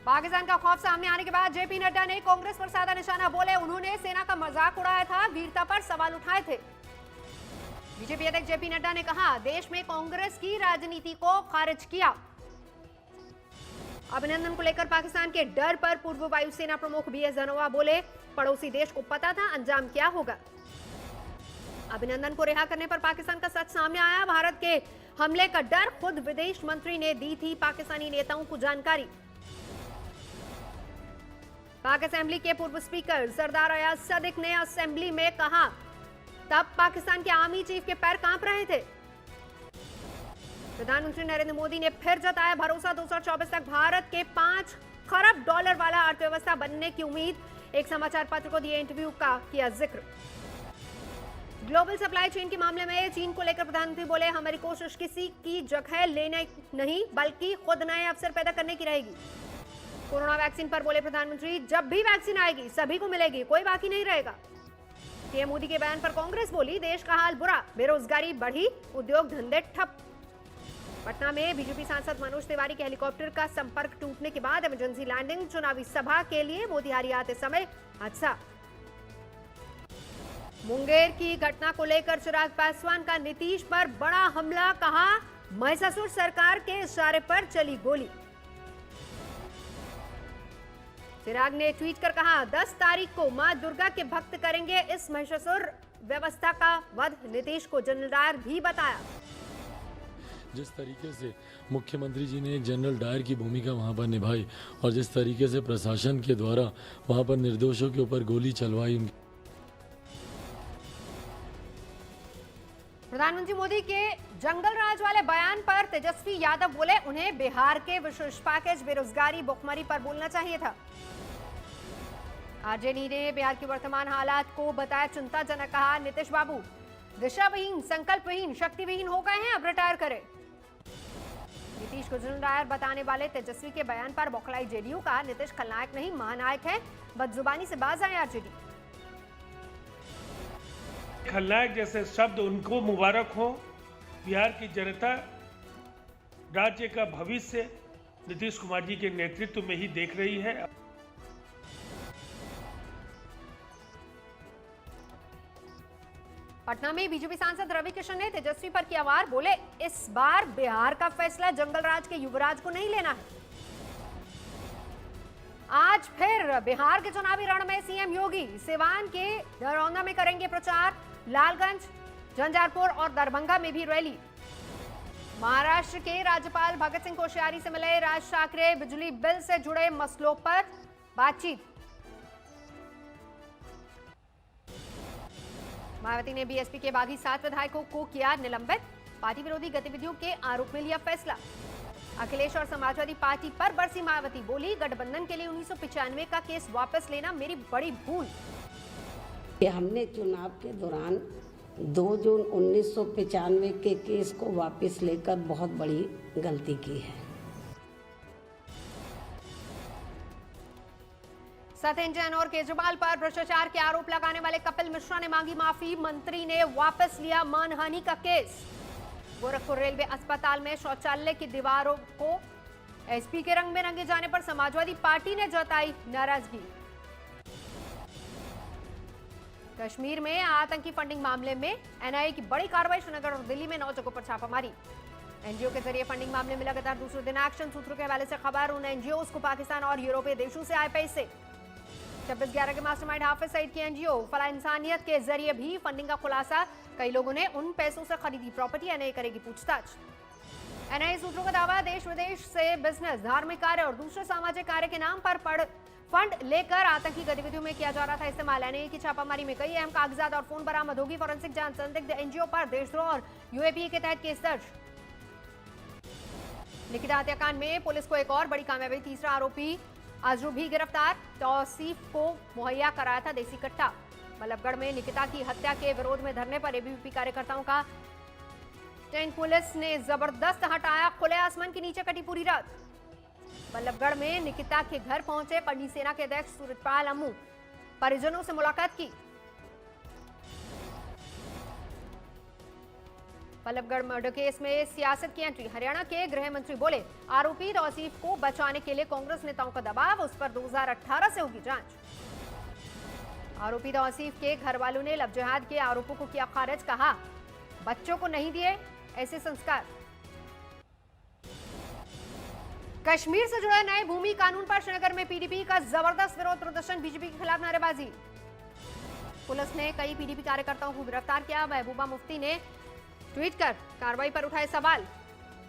पाकिस्तान का खौफ सामने आने के बाद जेपी नड्डा ने कांग्रेस पर साधा निशाना, बोले उन्होंने सेना का मजाक उड़ाया था, वीरता पर सवाल उठाए थे। बीजेपी अध्यक्ष जेपी नड्डा ने कहा, देश में कांग्रेस की राजनीति को खारिज किया। अभिनंदन को लेकर पाकिस्तान के डर पर पूर्व वायुसेना प्रमुख बीएस धनोआ बोले, पड़ोसी देश को पता था अंजाम क्या होगा। अभिनंदन को रिहा करने पर पाकिस्तान का सच सामने आया। भारत के हमले का डर खुद विदेश मंत्री ने दी थी पाकिस्तानी नेताओं को जानकारी। पाक असेंबली के पूर्व स्पीकर सरदार अयाज सदिक ने असेंबली में कहा, तब पाकिस्तान के आर्मी चीफ के पैर कांप रहे थे। प्रधानमंत्री नरेंद्र मोदी ने फिर जताया भरोसा, 2024 तक भारत के $5 खरब वाला अर्थव्यवस्था बनने की उम्मीद। एक समाचार पत्र को दिए इंटरव्यू का किया जिक्र। ग्लोबल सप्लाई चेन के मामले में चीन को लेकर प्रधानमंत्री बोले, हमारी कोशिश किसी की जगह लेने नहीं बल्कि खुद नए अवसर पैदा करने की रहेगी। कोरोना वैक्सीन पर बोले प्रधानमंत्री, जब भी वैक्सीन आएगी सभी को मिलेगी, कोई बाकी नहीं रहेगा। पीएम मोदी के बयान पर कांग्रेस बोली, देश का हाल बुरा, बेरोजगारी बढ़ी, उद्योग धंधे ठप। पटना में बीजेपी सांसद मनोज तिवारी के हेलीकॉप्टर का संपर्क टूटने के बाद इमरजेंसी लैंडिंग, चुनावी सभा के लिए मोतिहारी आते समय हादसा। मुंगेर की घटना को लेकर चिराग पासवान का नीतीश पर बड़ा हमला, कहा महिषासुर सरकार के इशारे पर चली गोली। चिराग ने ट्वीट कर कहा, 10 तारीख को मां दुर्गा के भक्त करेंगे इस महिषासुर व्यवस्था का वध। नीतीश को जनरल डायर भी बताया। जिस तरीके से मुख्यमंत्री जी ने एक जनरल डायर की भूमिका वहां पर निभाई और जिस तरीके से प्रशासन के द्वारा वहां पर निर्दोषों के ऊपर गोली चलवाई। प्रधानमंत्री मोदी के जंगल राज वाले बयान पर तेजस्वी यादव बोले, उन्हें बिहार के विशेष पैकेज, बेरोजगारी, भुखमरी पर बोलना चाहिए था। आरजेडी ने बिहार की वर्तमान हालात को बताया चिंताजनक, कहा नीतीश बाबू दिशाविहीन, संकल्पहीन, शक्तिविहीन हो गए हैं, अब रिटायर करें। नीतीश को जनरल डायर बताने वाले तेजस्वी के बयान पर बौखलाई जेडीयू का, नीतीश खलनायक नहीं महानायक है, बदजुबानी से बाज आए आरजेडी। खलनायक जैसे शब्द उनको मुबारक हो। बिहार की जनता राज्य का भविष्य नीतीश कुमार जी के नेतृत्व में ही देख रही है। पटना में बीजेपी सांसद रवि किशन ने तेजस्वी पर किया वार, बोले इस बार बिहार का फैसला जंगल राज के युवराज को नहीं लेना है। आज फिर बिहार के चुनावी रण में सीएम योगी सिवान के दरौंदा में करेंगे प्रचार, लालगंज, झंझारपुर और दरभंगा में भी रैली। महाराष्ट्र के राज्यपाल भगत सिंह कोश्यारी से मिले राज ठाकरे, बिजली बिल से जुड़े मसलों पर बातचीत। मायावती ने बीएसपी के बागी 7 विधायकों को किया निलंबित, पार्टी विरोधी गतिविधियों के आरोप में लिया फैसला। अखिलेश और समाजवादी पार्टी पर बरसी मायावती, बोली गठबंधन के लिए 1995 का केस वापस लेना मेरी बड़ी भूल। हमने चुनाव के दौरान 2 जून 1995 के केस को वापस लेकर बहुत बड़ी गलती की है। सत्येंद्र जैन और केजरीवाल पर भ्रष्टाचार के आरोप लगाने वाले कपिल मिश्रा ने मांगी माफी, मंत्री ने वापस लिया मानहानि का केस। गोरखपुर रेलवे अस्पताल में शौचालय की दीवारों को एसपी के रंग में रंगे जाने पर समाजवादी पार्टी ने जताई नाराजगी। कश्मीर में आतंकी फंडिंग मामले में एनआईए की बड़ी कार्रवाई, श्रीनगर और दिल्ली में 9 जगहों पर छापामारी। एनजीओ के जरिए फंडिंग मामले में लगातार दूसरे दिन एक्शन, सूत्रों के हवाले से खबर, उन एनजीओ को पाकिस्तान और यूरोपीय देशों से आए पैसे। 26/11 के मास्टरमाइंड हाफिज सईद की एनजीओ फलाह इंसानियत के जरिए भी फंडिंग का खुलासा, कई लोगों ने उन पैसों से खरीदी प्रॉपर्टी, एनआईए करेगी पूछताछ। एनआईए सूत्रों का दावा, देश विदेश से बिजनेस, धार्मिक कार्य और दूसरे सामाजिक कार्य के नाम पर फंड लेकर आतंकी गतिविधियों में किया जा रहा था इस्तेमाल। एनआईए की छापामारी में कई अहम कागजात और फोन बरामद होगी। फॉरेंसिक जांच, संदिग्ध एनजीओ पर देशद्रोह और यूएपीए के तहत केस दर्ज। निकिता हत्याकांड में पुलिस को एक और बड़ी कामयाबी, तीसरा आरोपी अजरू भी गिरफ्तार, तौसीफ को मुहैया कराया था देसी कट्टा। बल्लभगढ़ में निकिता की हत्या के विरोध में धरने पर एबीवीपी कार्यकर्ताओं का टैंक पुलिस ने जबरदस्त हटाया, खुले आसमान के नीचे कटी पूरी रात। बल्लभगढ़ में निकिता के घर पहुंचे करनी सेना के अध्यक्ष सूरजपाल अम्मू, परिजनों से मुलाकात की। पल्लवगढ़ मर्डर केस में सियासत की एंट्री। हरियाणा के गृह मंत्री बोले, आरोपी तौसीफ को बचाने के लिए कांग्रेस नेताओं का दबाव, उस पर 2018 से होगी जांच। आरोपी तौसीफ के घर वालों ने लव जिहाद के आरोपों को किया खारिज, कहा बच्चों को नहीं दिए ऐसे संस्कार। कश्मीर से जुड़े नए भूमि कानून पर श्रीनगर में पीडीपी का जबरदस्त विरोध प्रदर्शन, बीजेपी के खिलाफ नारेबाजी। पुलिस ने कई पीडीपी कार्यकर्ताओं को गिरफ्तार किया। महबूबा मुफ्ती ने ट्वीट कर कार्रवाई पर उठाए सवाल।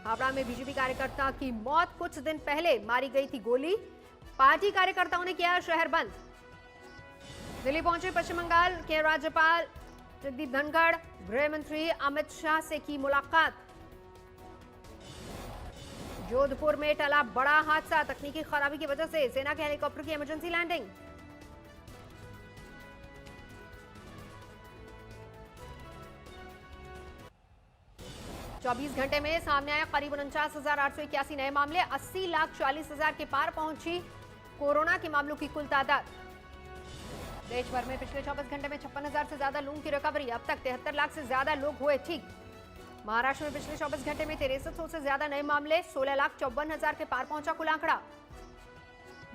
हावड़ा में बीजेपी कार्यकर्ता की मौत, कुछ दिन पहले मारी गई थी गोली। पार्टी कार्यकर्ताओं ने किया शहर बंद। दिल्ली पहुंचे पश्चिम बंगाल के राज्यपाल जगदीप धनखड़, गृह मंत्री अमित शाह से की मुलाकात। जोधपुर में टला बड़ा हादसा, तकनीकी खराबी की वजह से सेना के हेलीकॉप्टर की इमरजेंसी लैंडिंग। चौबीस घंटे में सामने आया करीब 49,881 नए मामले, 80,40,000 के पार पहुंची कोरोना के मामलों की कुल तादाद। देश भर में पिछले 24 घंटे में 56,000 से ज्यादा लोगों की रिकवरी, अब तक 73 लाख से ज्यादा लोग हुए ठीक। महाराष्ट्र में पिछले 24 घंटे में 6300 से ज्यादा नए मामले, 16,54,000 के पार पहुंचा कुल आंकड़ा।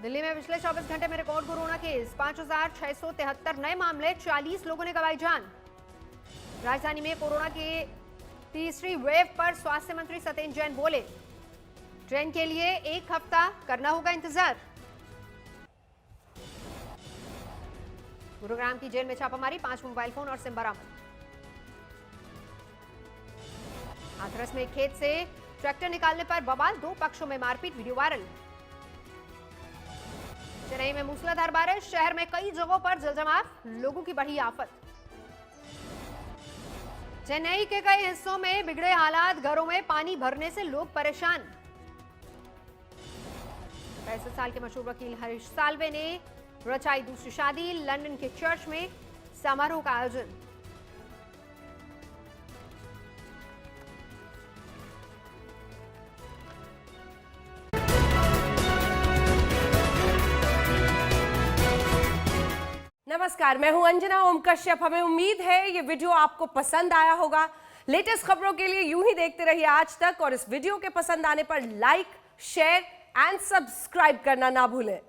दिल्ली में पिछले 24 घंटे में रिकॉर्ड कोरोना केस, 5,673 नए मामले, 40 लोगों ने गंवाई जान। राजधानी में कोरोना के तीसरी वेव पर स्वास्थ्य मंत्री सत्येंद्र जैन बोले, ट्रेन के लिए 1 हफ्ता करना होगा इंतजार। गुरुग्राम की जेल में छापामारी, 5 मोबाइल फोन और सिम बरामद। हाथरस में खेत से ट्रैक्टर निकालने पर बवाल, 2 पक्षों में मारपीट, वीडियो वायरल। चेन्नई में मूसलाधार बारिश, शहर में कई जगहों पर जलजमाव, लोगों की बढ़ी आफत। चेन्नई के कई हिस्सों में बिगड़े हालात, घरों में पानी भरने से लोग परेशान। 65 साल के मशहूर वकील हरीश साल्वे ने रचाई दूसरी शादी, लंदन के चर्च में समारोह का आयोजन। नमस्कार, मैं हूं अंजना ओम कश्यप। हमें उम्मीद है ये वीडियो आपको पसंद आया होगा। लेटेस्ट खबरों के लिए यूं ही देखते रहिए आज तक, और इस वीडियो के पसंद आने पर लाइक, शेयर एंड सब्सक्राइब करना ना भूलें।